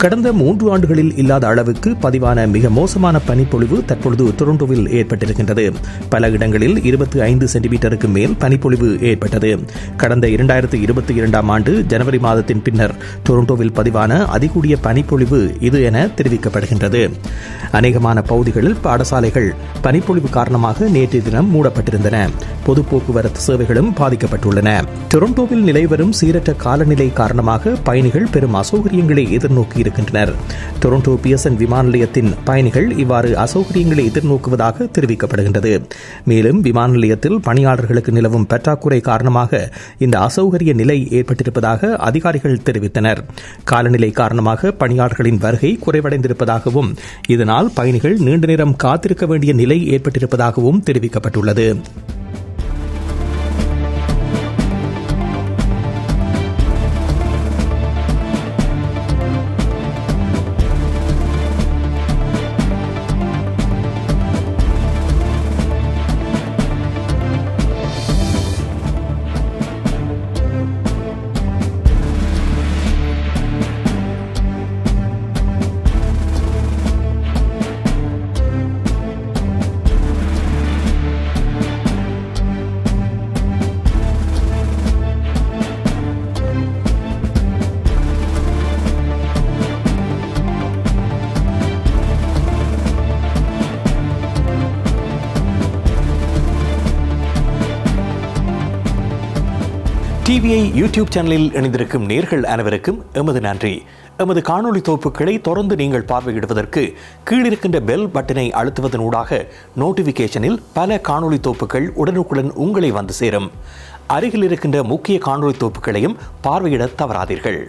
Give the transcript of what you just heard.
கடந்த 3 ஆண்டுகளில் இல்லாத அளவுக்கு பதிவான மிக மோசமான பனிப்பொழிவு தற்பொழுது டொரண்டோவில் ஏற்பட்டிருக்கின்றது. பல இடங்களில் 25 சென்டிமீட்டருக்கு மேல் பனிப்பொழிவு ஏற்பட்டது. கடந்த 2022 ஆண்டு ஜனவரி மாதத்தின் பின்னர் டொரண்டோவில் பதிவான அதிகூடிய பனிப்பொழிவு இது என தெரிவிக்கப்படுகின்றது. அநேகமான பகுதிகளில் பாடசாலைகள் பனிப்பொழிவு காரணமாக நேற்றைய தினம் மூடப்பட்டிருந்தன. பொது போக்குவரத்து சேவைகளும் பாதிக்கப்பட்டுள்ளன. டொரண்டோவில் நிலைவரும் சீரற்ற காலநிலை காரணமாக பயணிகள் பெரும் அசௌகரியங்களை எதிர்நோக்கி இருக்கின்றனர். டொரண்டோ பியர்சன் விமான நிலையத்தின் பயணிகள் இவ்வாறு அசௌகரியங்களை எதிர்நோக்குவதாக தெரிவிக்கப்படுகின்றது. மேலும் விமான நிலையத்தில் பணியாளர்களுக்கு நிலவும் பற்றாக்குறை காரணமாக இந்த அசௌகரிய நிலை ஏற்பட்டிருப்பதாக அதிகாரிகள் தெரிவித்தனர். காலநிலை காரணமாக பணியாளர்களின் வருகை குறைவடைந்திருப்பதாகவும் இதனால் பயணிகள் நீண்ட நேரம் காத்திருக்க வேண்டிய நிலை ஏற்பட்டிருப்பதாகவும் தெரிவிக்கப்பட்டுள்ளது. டிவிஐ யூடியூப் சேனலில் இணைந்திருக்கும் நேர்கள் அனைவருக்கும் எமது நன்றி. எமது காணொளி தொகுப்புகளை தொடர்ந்து நீங்கள் பார்வையிடுவதற்கு கீழிருக்கின்ற பெல் பட்டனை அழுத்துவதன் ஊடாக நோட்டிபிகேஷனில் பல காணொளி தொகுப்புகள் உடனுக்குடன் உங்களை வந்து சேரும். அருகில் இருக்கின்ற முக்கிய காணொளி தொகுப்புகளையும் பார்வையிட தவறாதீர்கள்.